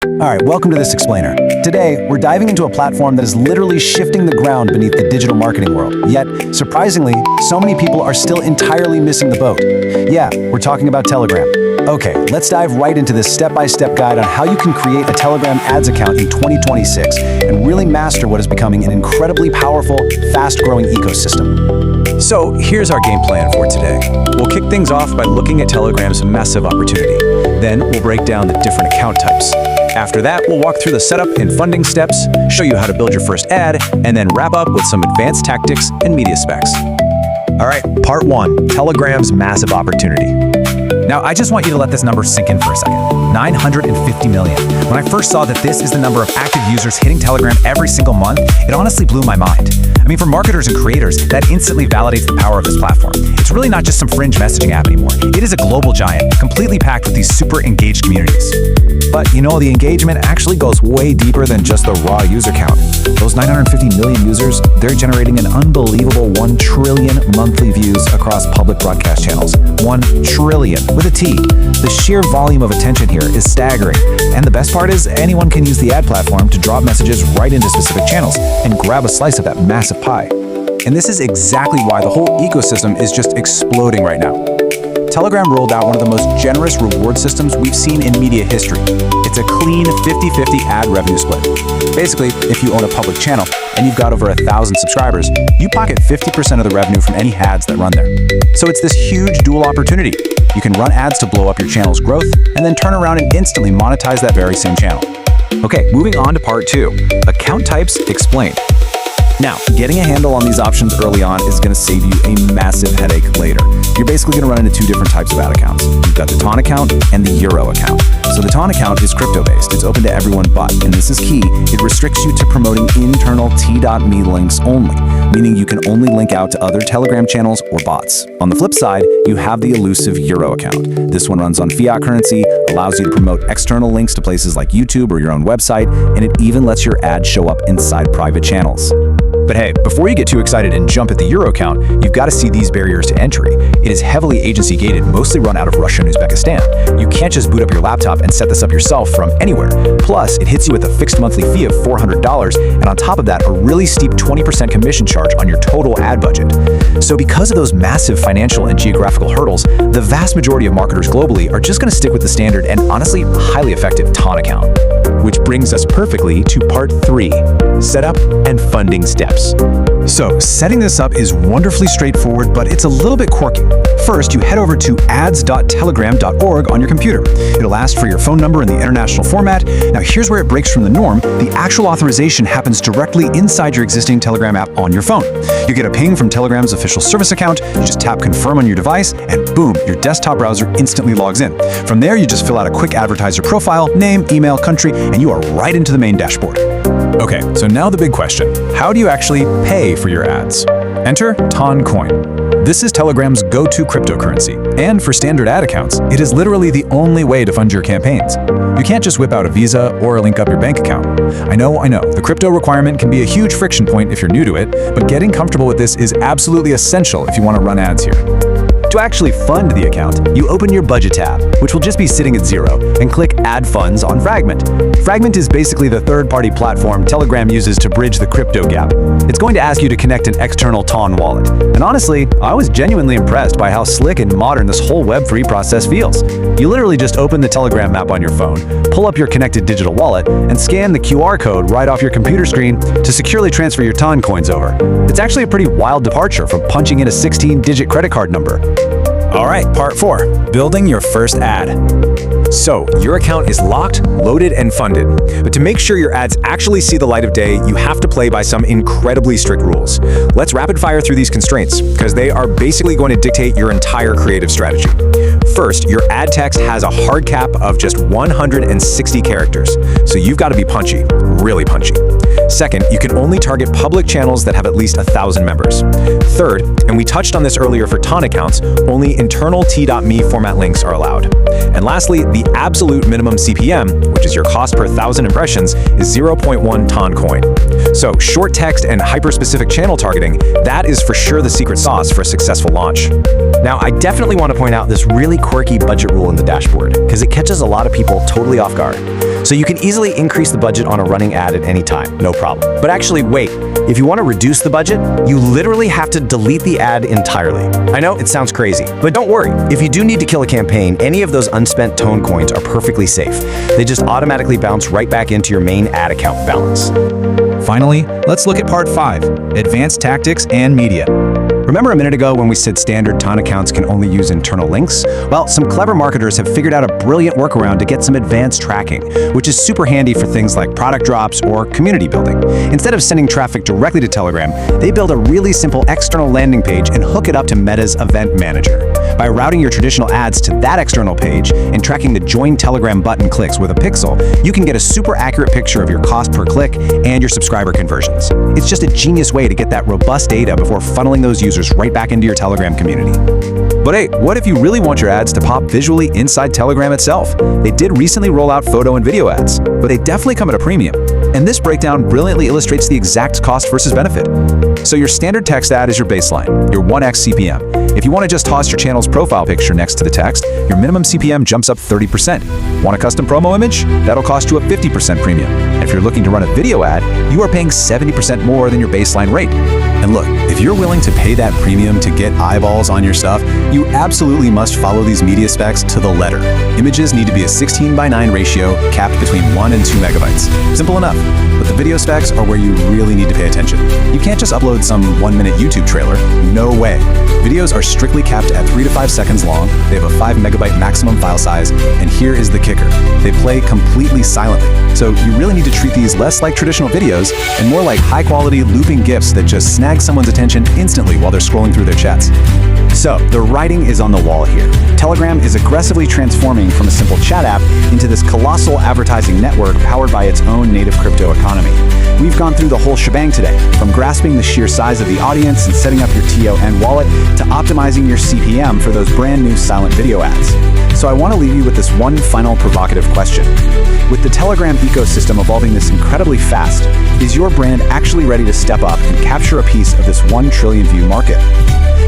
All right, welcome to This Explainer. Today, we're diving into a platform that is literally shifting the ground beneath the digital marketing world. Yet, surprisingly, so many people are still entirely missing the boat. Yeah, we're talking about Telegram. Okay, let's dive right into this step-by-step guide on how you can create a Telegram ads account in 2026 and really master what is becoming an incredibly powerful, fast-growing ecosystem. So here's our game plan for today. We'll kick things off by looking at Telegram's massive opportunity. Then we'll break down the different account types. After that, we'll walk through the setup and funding steps, show you how to build your first ad, and then wrap up with some advanced tactics and media specs. All right, part one, Telegram's massive opportunity. Now, I just want you to let this number sink in for a second. 950 million. When I first saw that this is the number of active users hitting Telegram every single month, it honestly blew my mind. I mean, for marketers and creators, that instantly validates the power of this platform. It's really not just some fringe messaging app anymore. It is a global giant, completely packed with these super engaged communities. But you know, the engagement actually goes way deeper than just the raw user count. Those 950 million users, they're generating an unbelievable 1 trillion monthly views across public broadcast channels. 1 trillion, with a T. The sheer volume of attention here is staggering. And the best part is, anyone can use the ad platform to drop messages right into specific channels and grab a slice of that massive pie. And this is exactly why the whole ecosystem is just exploding right now. Telegram rolled out one of the most generous reward systems we've seen in media history. It's a clean 50-50 ad revenue split. Basically, if you own a public channel and you've got over 1,000 subscribers, you pocket 50% of the revenue from any ads that run there. So it's this huge dual opportunity. You can run ads to blow up your channel's growth and then turn around and instantly monetize that very same channel. Okay, moving on to part two, account types explained. Now, getting a handle on these options early on is going to save you a massive headache later. You're basically going to run into two different types of ad accounts. You've got the TON account and the Euro account. So the TON account is crypto-based. It's open to everyone but, and this is key, it restricts you to promoting internal T.me links only, meaning you can only link out to other Telegram channels or bots. On the flip side, you have the elusive Euro account. This one runs on fiat currency, allows you to promote external links to places like YouTube or your own website, and it even lets your ad show up inside private channels. But hey, before you get too excited and jump at the Euro account, you've got to see these barriers to entry. It is heavily agency-gated, mostly run out of Russia and Uzbekistan. You can't just boot up your laptop and set this up yourself from anywhere. Plus, it hits you with a fixed monthly fee of $400, and on top of that, a really steep 20% commission charge on your total ad budget. So because of those massive financial and geographical hurdles, the vast majority of marketers globally are just going to stick with the standard and honestly highly effective TON account. Which brings us perfectly to part three, setup and funding steps. So setting this up is wonderfully straightforward, but it's a little bit quirky. First, you head over to ads.telegram.org on your computer. It'll ask for your phone number in the international format. Now here's where it breaks from the norm. The actual authorization happens directly inside your existing Telegram app on your phone. You get a ping from Telegram's official service account, you just tap confirm on your device, and boom, your desktop browser instantly logs in. From there, you just fill out a quick advertiser profile, name, email, country, and you are right into the main dashboard. Okay, so now the big question. How do you actually pay for your ads? Enter Toncoin. This is Telegram's go-to cryptocurrency, and for standard ad accounts, it is literally the only way to fund your campaigns. You can't just whip out a Visa or link up your bank account. I know, the crypto requirement can be a huge friction point if you're new to it, but getting comfortable with this is absolutely essential if you want to run ads here. To actually fund the account, you open your budget tab, which will just be sitting at 0, and click Add Funds on Fragment. Fragment is basically the third-party platform Telegram uses to bridge the crypto gap. It's going to ask you to connect an external TON wallet. And honestly, I was genuinely impressed by how slick and modern this whole Web3 process feels. You literally just open the Telegram app on your phone, pull up your connected digital wallet, and scan the QR code right off your computer screen to securely transfer your TON coins over. It's actually a pretty wild departure from punching in a 16-digit credit card number. All right, part four, building your first ad. So, your account is locked, loaded, and funded. But to make sure your ads actually see the light of day, you have to play by some incredibly strict rules. Let's rapid fire through these constraints, because they are basically going to dictate your entire creative strategy. First, your ad text has a hard cap of just 160 characters, so you've got to be punchy, really punchy. Second, you can only target public channels that have at least 1,000 members. Third, and we touched on this earlier for TON accounts, only internal T.me format links are allowed. And lastly, the absolute minimum CPM, which is your cost per 1,000 impressions, is 0.1 TON coin. So short text and hyper-specific channel targeting, that is for sure the secret sauce for a successful launch. Now, I definitely want to point out this really quirky budget rule in the dashboard, because it catches a lot of people totally off guard. So you can easily increase the budget on a running ad at any time, no problem. But actually, wait. If you want to reduce the budget, you literally have to delete the ad entirely. I know, it sounds crazy, but don't worry. If you do need to kill a campaign, any of those unspent tone coins are perfectly safe. They just automatically bounce right back into your main ad account balance. Finally, let's look at part 5, Advanced Tactics and Media. Remember a minute ago when we said standard ton accounts can only use internal links? Well, some clever marketers have figured out a brilliant workaround to get some advanced tracking, which is super handy for things like product drops or community building. Instead of sending traffic directly to Telegram, they build a really simple external landing page and hook it up to Meta's Event Manager. By routing your traditional ads to that external page and tracking the Join Telegram button clicks with a pixel, you can get a super accurate picture of your cost per click and your subscriber conversions. It's just a genius way to get that robust data before funneling those users right back into your Telegram community. But hey, what if you really want your ads to pop visually inside Telegram itself? They did recently roll out photo and video ads, but they definitely come at a premium. And this breakdown brilliantly illustrates the exact cost versus benefit. So your standard text ad is your baseline, your 1x CPM. If you want to just toss your channel's profile picture next to the text, your minimum CPM jumps up 30%. Want a custom promo image? That'll cost you a 50% premium. And if you're looking to run a video ad, you are paying 70% more than your baseline rate. And look, if you're willing to pay that premium to get eyeballs on your stuff, you absolutely must follow these media specs to the letter. Images need to be a 16:9 ratio, capped between 1 and 2 megabytes. Simple enough, but the video specs are where you really need to pay attention. You can't just upload some 1-minute YouTube trailer. No way. Videos are strictly capped at 3 to 5 seconds long, they have a 5 megabyte maximum file size, and here is the kicker. They play completely silently. So you really need to treat these less like traditional videos and more like high-quality looping GIFs that just snag someone's attention instantly while they're scrolling through their chats. So, the writing is on the wall here. Telegram is aggressively transforming from a simple chat app into this colossal advertising network powered by its own native crypto economy. We've gone through the whole shebang today, from grasping the sheer size of the audience and setting up your TON wallet to optimizing your CPM for those brand new silent video ads. So I want to leave you with this one final provocative question. With the Telegram ecosystem evolving this incredibly fast, is your brand actually ready to step up and capture a piece of this 1 trillion view market?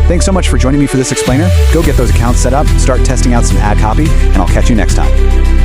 Thanks so much for joining me for this explainer. Go get those accounts set up, start testing out some ad copy, and I'll catch you next time.